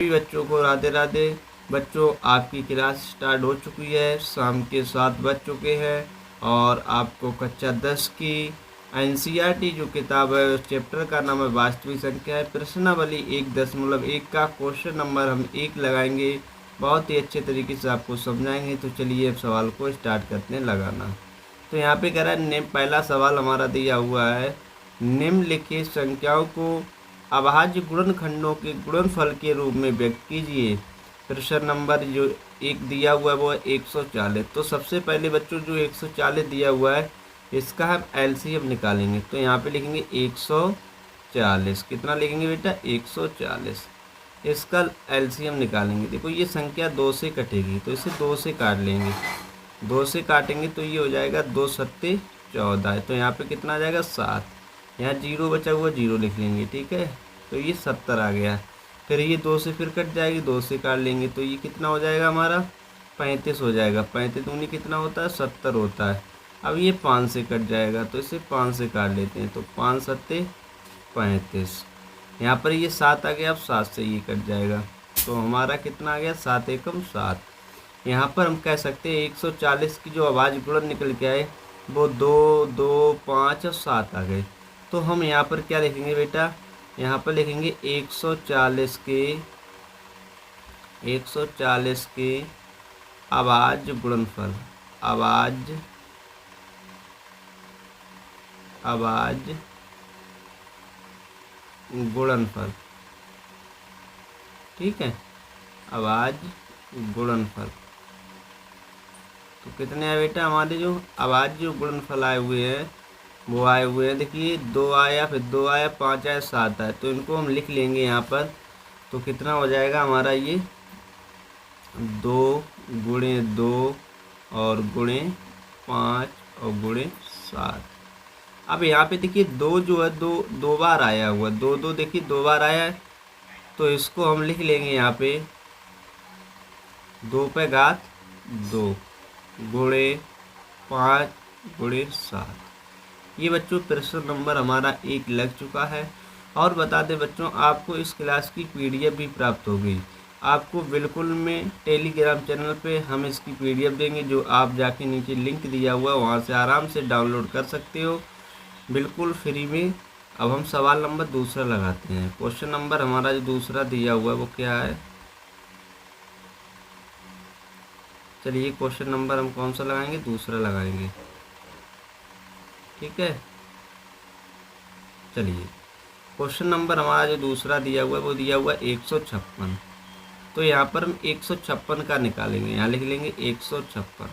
सभी बच्चों को राधे राधे। बच्चों, आपकी क्लास स्टार्ट हो चुकी है, शाम के 7 बज चुके हैं और आपको कक्षा 10 की एनसीईआरटी जो किताब है उस चैप्टर का नाम है वास्तविक संख्या है, प्रश्नावली 1.1 का क्वेश्चन नंबर हम 1 लगाएंगे। बहुत ही अच्छे तरीके से आपको समझाएंगे। तो चलिए अब सवाल को स्टार्ट करते हैं लगाना। तो यहाँ पे कह रहा है पहला सवाल हमारा दिया हुआ है, निम्नलिखित संख्याओं को अभाज्य गुणनखंडों के गुणनफल के रूप में व्यक्त कीजिए। प्रश्न नंबर जो 1 दिया हुआ है वो है 140। तो सबसे पहले बच्चों जो 140 दिया हुआ है इसका हम एलसीएम निकालेंगे। तो यहाँ पे लिखेंगे 140। कितना लिखेंगे बेटा? 140। इसका एलसीएम निकालेंगे। देखो ये संख्या 2 से कटेगी तो इसे 2 से काट लेंगे। 2 से काटेंगे तो ये हो जाएगा 2 सत्ते 14। तो यहाँ पे कितना आ जाएगा? 7। यहाँ 0 बचा हुआ, 0 लिख लेंगे। ठीक है, तो ये 70 आ गया। फिर ये 2 से फिर कट जाएगी, 2 से काट लेंगे तो ये कितना हो जाएगा हमारा? 35 हो जाएगा। 35 दूनी कितना होता है? 70 होता है। अब ये 5 से कट जाएगा तो इसे 5 से काट लेते हैं। तो 5 सत्ते 35। यहाँ पर ये 7 आ गया। अब 7 से ये कट जाएगा तो हमारा कितना आ गया? 7 एकम 7। यहाँ पर हम कह सकते हैं 140 की जो अभाज्य गुणन निकल के आए वो 2, 2, 5 और 7 आ गए। तो हम यहाँ पर क्या लिखेंगे बेटा? यहाँ पर लिखेंगे 140 के अभाज्य गुणनफल। अभाज्य गुणनफल। ठीक है, अभाज्य गुणनफल। तो कितने आए बेटा? हमारे जो अभाज्य गुणनफल आए हुए हैं वो आए हुए हैं, देखिए 2 आया, फिर 2 आया, 5 आया, 7 आया। तो इनको हम लिख लेंगे यहाँ पर। तो कितना हो जाएगा हमारा? ये 2 गुणे 2 और गुणे 5 और गुणे 7। अब यहाँ पे देखिए 2 जो है 2 बार आया हुआ, 2 देखिए 2 बार आया है। तो इसको हम लिख लेंगे यहाँ पे 2 पे घात 2 गुणे 5 गुणे 7। ये बच्चों प्रश्न नंबर हमारा 1 लग चुका है। और बता दें बच्चों, आपको इस क्लास की पीडीएफ भी प्राप्त होगी। आपको बिल्कुल में टेलीग्राम चैनल पे हम इसकी पीडीएफ देंगे, जो आप जाके नीचे लिंक दिया हुआ है वहाँ से आराम से डाउनलोड कर सकते हो बिल्कुल फ्री में। अब हम सवाल नंबर दूसरा लगाते हैं। क्वेश्चन नंबर हमारा जो दूसरा दिया हुआ है वो क्या है? चलिए क्वेश्चन नंबर हम कौन सा लगाएंगे? दूसरा लगाएंगे। ठीक है, चलिए क्वेश्चन नंबर हमारा जो दूसरा दिया हुआ है वो दिया हुआ है 156। तो यहाँ पर हम 156 का निकालेंगे। यहाँ लिख लेंगे 156।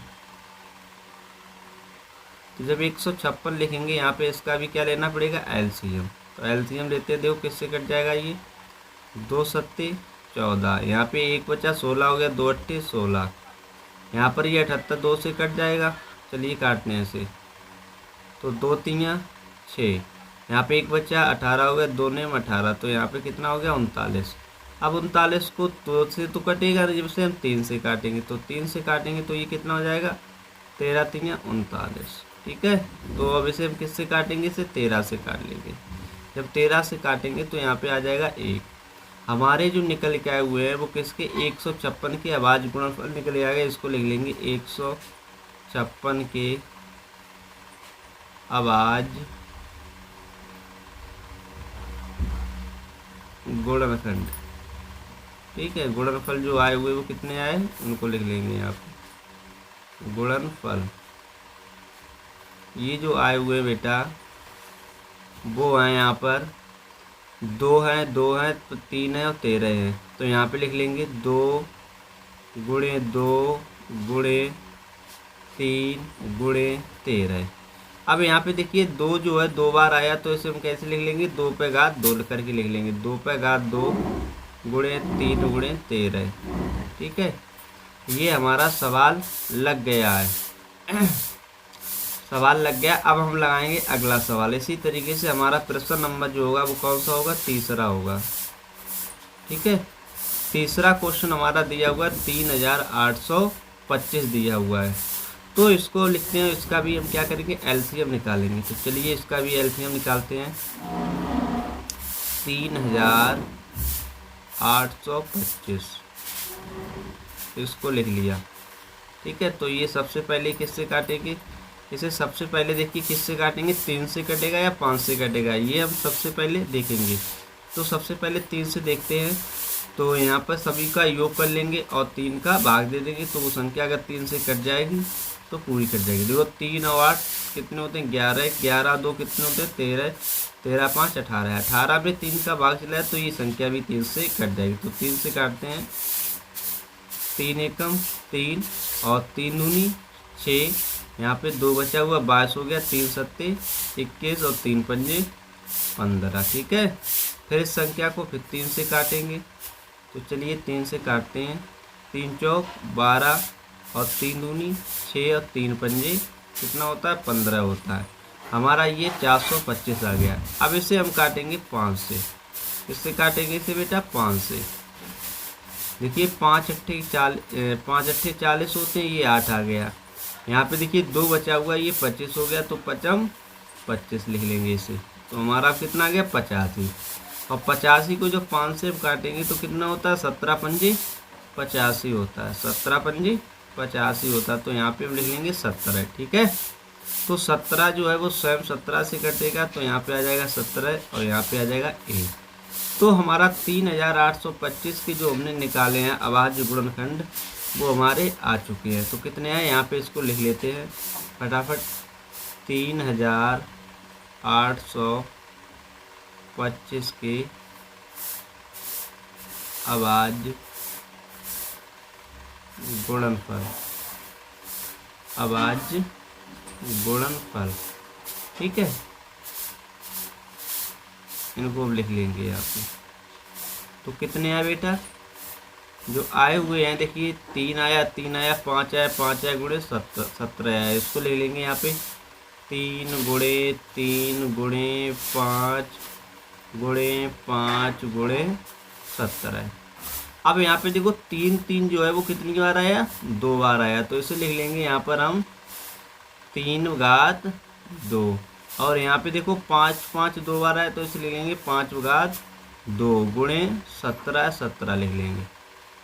तो जब 156 लिखेंगे यहाँ पे इसका भी क्या लेना पड़ेगा? एलसीएम। तो एलसीएम लेते हैं। देखो किससे कट जाएगा? ये 2 सत्ते 14। यहाँ पे 1 बचा, 16 हो गया। 2 अट्ठे 16। यहाँ पर ये 78 2 से कट जाएगा। चलिए काटने से। तो 2 तियाँ 6। यहाँ पे 1 बचा, 18 हो गया। 2 नेम 18। तो यहाँ पे कितना हो गया? 39। अब 39 को 2 से तो कटेगा नहीं, जब से हम 3 से काटेंगे। तो 3 से काटेंगे तो ये कितना हो जाएगा? 13 तियाँ 39। ठीक है, तो अब इसे हम किससे काटेंगे? इसे 13 से काट लेंगे। जब 13 से काटेंगे तो यहाँ पे आ जाएगा 1। हमारे जो निकल के आए हुए हैं वो किसके? 156 के अभाज्य गुणनफल निकल आएगा। इसको लिख लेंगे 156 के अभाज्य गुणनखंड। ठीक है, गुणनफल जो आए हुए वो कितने आए उनको लिख लेंगे यहाँ पे। गुणनफल ये जो आए हुए बेटा वो हैं यहाँ पर 2 हैं, 2 हैं, 3 है और 13 है। तो यहाँ पे लिख लेंगे 2 गुणे 2 गुणे 3 गुणे 13। अब यहाँ पे देखिए 2 जो है 2 बार आया तो इसे हम कैसे लिख लेंगे? 2 पे घात 2 करके लिख लेंगे। 2 पे घात 2 गुणे 3 गुणे 13। ठीक है, ये हमारा सवाल लग गया है। सवाल लग गया। अब हम लगाएंगे अगला सवाल। इसी तरीके से हमारा प्रश्न नंबर जो होगा वो कौन सा होगा? तीसरा होगा। ठीक है, तीसरा क्वेश्चन हमारा दिया हुआ है 3825 दिया हुआ है। तो इसको लिखते हैं। इसका भी हम क्या करेंगे? एलसीएम निकालेंगे। तो चलिए इसका भी एलसीएम निकालते हैं। 3825 825, इसको लिख लिया। ठीक है, तो ये सबसे पहले किससे काटेंगे? इसे सबसे पहले देखिए किससे काटेंगे, 3 से कटेगा या 5 से कटेगा, ये हम सबसे पहले देखेंगे। तो सबसे पहले 3 से देखते हैं। तो यहाँ पर सभी का योग कर लेंगे और 3 का भाग दे देंगे, तो वो संख्या अगर 3 से कट जाएगी तो पूरी कट जाएगी। देखो 3 और 8 कितने होते हैं, 11, 11 2 कितने होते हैं, 13, 13 5 18, 18 में 3 का भाग चला है तो ये संख्या भी 3 से कट जाएगी। तो 3 से काटते हैं, 3 एकम 3 और 3 दूनी 6, यहाँ पे 2 बचा हुआ 22 हो गया, 3 सत्ते 21 और 3 पंजे 15। ठीक है, फिर इस संख्या को फिर 3 से काटेंगे। तो चलिए 3 से काटते हैं, 3 चौक 12 और 3 दूनी 6 और 3 पंजे कितना होता है, 15 होता है। हमारा ये 425 आ गया। अब इसे हम काटेंगे 5 से। किससे काटेंगे इसे बेटा, 5 से। देखिए 5 अट्ठे 40 होते हैं, ये 8 आ गया। यहाँ पे देखिए 2 बचा हुआ, ये 25 हो गया, तो 5 25 लिख लेंगे इसे। तो हमारा कितना आ गया, 85। और 85 को जो 5 से काटेंगे तो कितना होता है, 17 पंजे 85 होता है, 17 पंजे 85 होता है। तो यहाँ पे हम लिख लेंगे 17। ठीक है, तो 17 जो है वो स्वयं 17 से कटेगा, तो यहाँ पे आ जाएगा 17 और यहाँ पे आ जाएगा 1। तो हमारा 3825 के जो हमने निकाले हैं अभाज्य गुणनखंड वो हमारे आ चुके हैं। तो कितने हैं, यहाँ पे इसको लिख लेते हैं फटाफट। 3825 के अभाज्य गुणनफल, अभाज्य गुणनफल। ठीक है, इनको हम लिख लेंगे यहाँ पे। तो कितने आए बेटा, जो आए हुए हैं देखिए 3 आया, 3 आया, 5 आया, 5 आया गुणे 17 आया। इसको ले लेंगे यहाँ पे 3 गुणे 3 गुणे 5 गुणे 5 गुणे 17। अब यहाँ पे देखो 3 3 जो है वो कितनी बार आया, 2 बार आया। तो इसे लिख लेंगे यहाँ पर हम 3 घात 2। और यहाँ पे देखो 5 5 2 बार आया, तो इसे लिख लेंगे 5 घात 2 गुणे 17 17 लिख लेंगे।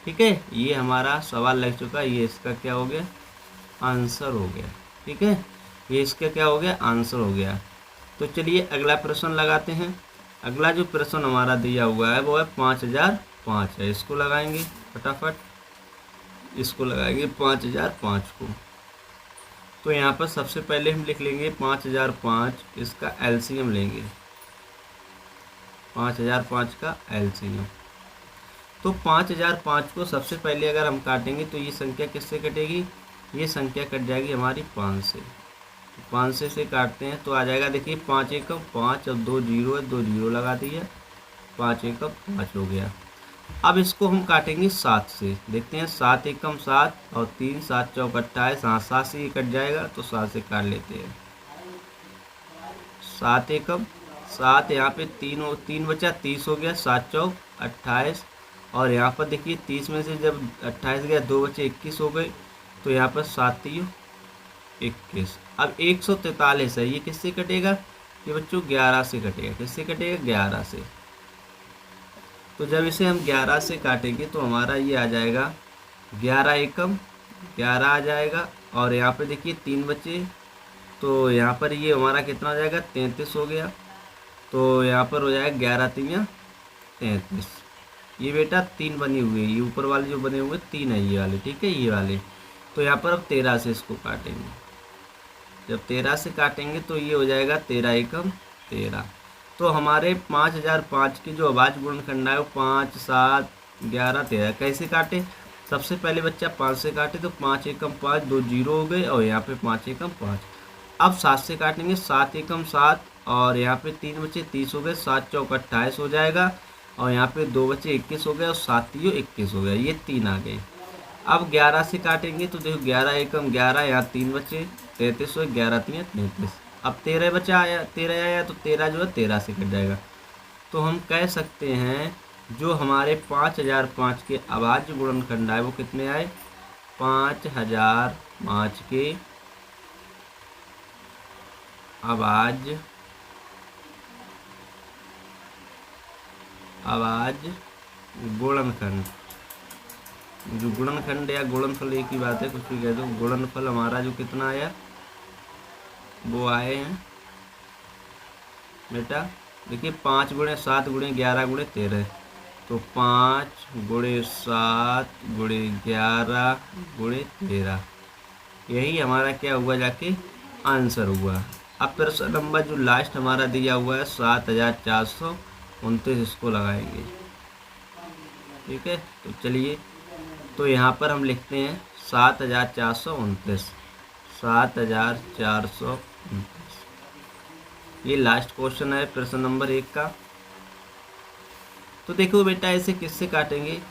ठीक है, ये हमारा सवाल लग चुका है, ये इसका क्या हो गया, आंसर हो गया। ठीक है, ये इसका क्या हो गया, आंसर हो गया। तो चलिए अगला प्रश्न लगाते हैं। अगला जो प्रश्न हमारा दिया हुआ है वो है 5005 है। इसको लगाएंगे फटाफट, इसको लगाएंगे 5005 को। तो यहाँ पर सबसे पहले हम लिख लेंगे 5005, इसका एलसीएम लेंगे, 5005 का एलसीएम। तो 5005 को सबसे पहले अगर हम काटेंगे तो ये संख्या किससे कटेगी, ये संख्या कट जाएगी हमारी 5 से। तो 5 से काटते हैं तो आ जाएगा, देखिए 5 एकम 5 और 2 जीरो है, 2 जीरो लगा दिया, 5 एकम 5 हो गया। अब इसको हम काटेंगे 7 से। देखते हैं 7 एकम 7 और 3 7 चौक 28, हाँ 7 से ये कट जाएगा, तो 7 से काट लेते हैं। 7 एकम 7, यहाँ पे 3 बचा, 30 हो गया, 7 चौक 28। और यहाँ पर देखिए 30 में से जब 28 गया 2 बचे 21 हो गए, तो यहाँ पर 7 3 21। अब 143 है, ये किससे कटेगा, ये बच्चों 11 से कटेगा। किससे कटेगा, 11 से। तो जब इसे हम 11 से काटेंगे तो हमारा ये आ जाएगा 11 एकम 11 आ जाएगा। और यहाँ पे देखिए 3 बचे, तो यहाँ पर ये हमारा कितना हो जाएगा, 33 हो गया। तो यहाँ पर हो जाएगा 11 3 33। ये बेटा 3 बनी हुई है, ये ऊपर वाले जो बने हुए 3 है ये वाले। ठीक है, ये वाले। तो यहाँ पर अब 13 से इसको काटेंगे। जब 13 से काटेंगे तो ये हो जाएगा 13 एकम 13। तो हमारे 5005 के जो अभाज्य गुणनखंड है वो 5 7 11 13। कैसे काटे, सबसे पहले बच्चा 5 से काटे तो 5 एकम 5, 2 जीरो हो गए, और यहाँ पे 5 एकम 5। अब 7 से काटेंगे, 7 एकम 7 और यहाँ पे 3 बचे 30 हो गए, 7 चौक 28 हो जाएगा। और यहाँ पे 2 बचे 21 हो गए और 7 3 21 हो गया, ये 3 आ गए। अब 11 से काटेंगे तो देखो 11 एकम 11, यहाँ 3 बचे 33 हो, 11 3 33। अब 13 बचा आया, 13 आया, तो 13 जो है 13 से कट जाएगा। तो हम कह सकते हैं जो हमारे 5005 के अभाज्य गुणनखंड आए वो कितने आए, 5005 के अभाज्य गुणनखंड, जो गुणनखंड या गुणनफल एक ही बात है, कुछ भी कह दो। गुणनफल हमारा जो कितना आया, वो आए हैं बेटा, देखिए 5 × 7 × 11 × 13, तो 5 × 7 × 11 × 13, यही हमारा क्या हुआ जाके आंसर हुआ। अब प्रश्न नंबर जो लास्ट हमारा दिया हुआ है 7429, इसको लगाएंगे। ठीक है, तो चलिए, तो यहाँ पर हम लिखते हैं 7429, 7429, ये लास्ट क्वेश्चन है प्रश्न नंबर 1 का। तो देखो बेटा, ऐसे किससे काटेंगे,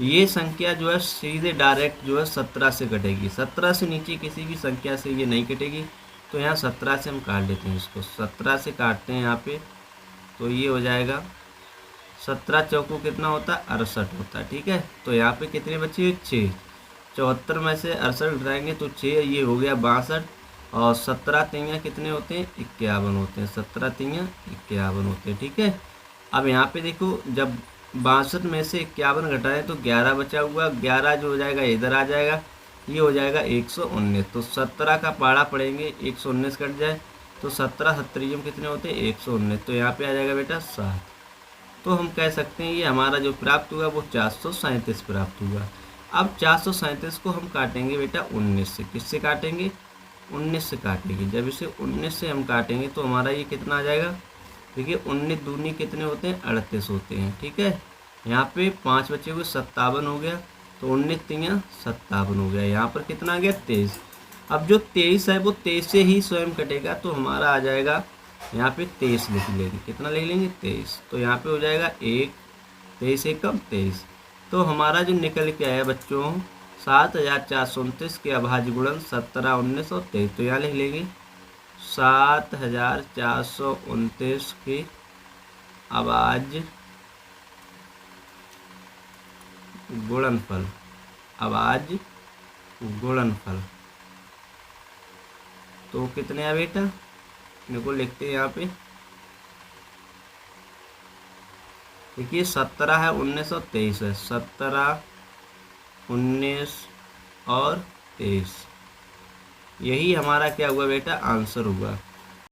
ये संख्या जो है सीधे डायरेक्ट जो है 17 से कटेगी, 17 से नीचे किसी भी संख्या से ये नहीं कटेगी। तो यहाँ 17 से हम काट लेते हैं, इसको 17 से काटते हैं यहाँ पे, तो ये हो जाएगा 17 चौको कितना होता है, 68 होता है। ठीक है, तो यहाँ पे कितने बचे, 6, 74 में से 68 घटाएंगे तो 6, ये हो गया 62, और 17 तियाँ कितने होते हैं, 51 होते हैं, 17 तियाँ 51 होते हैं। ठीक है, अब यहाँ पे देखो, जब 62 में से 51 घटाएं तो 11 बचा हुआ, 11 जो हो जाएगा इधर आ जाएगा, ये हो जाएगा 119, तो 17 का पाड़ा पड़ेंगे, 119 कट जाए तो 17 सत्तरियम कितने होते हैं, 119, तो यहाँ पे आ जाएगा बेटा 7। तो हम कह सकते हैं ये हमारा जो प्राप्त हुआ वो 437 प्राप्त हुआ। अब 437 को हम काटेंगे बेटा 19 से, किससे काटेंगे, 19 से काटेंगे। जब इसे 19 से हम काटेंगे तो हमारा ये कितना आ जाएगा, देखिए 19 दूनी कितने होते हैं, 38 होते हैं। ठीक है, यहाँ पे 5 बचे हुए 57 हो गया, तो 19 तियाँ 57 हो गया, यहाँ पर कितना आ गया 23। अब जो 23 है वो 23 से ही स्वयं कटेगा, तो हमारा आ जाएगा यहाँ पे 23 लिख लेंगे, कितना लिख लेंगे 23, तो यहाँ पे हो जाएगा 1, 23 एकम 23। तो हमारा जो निकल के आया बच्चों 7429 के अभाज्य गुणन 17, 19 और 23, तो यहाँ लिख लेंगे 7429 के अभाज्य गुणनफल, अभाज्य गुणनफल, तो कितने हैं बेटा, देखो लिखते हैं यहाँ पे, देखिए 17 है, 19 और 23 है, 17, 19 और 23, यही हमारा क्या हुआ बेटा, आंसर हुआ।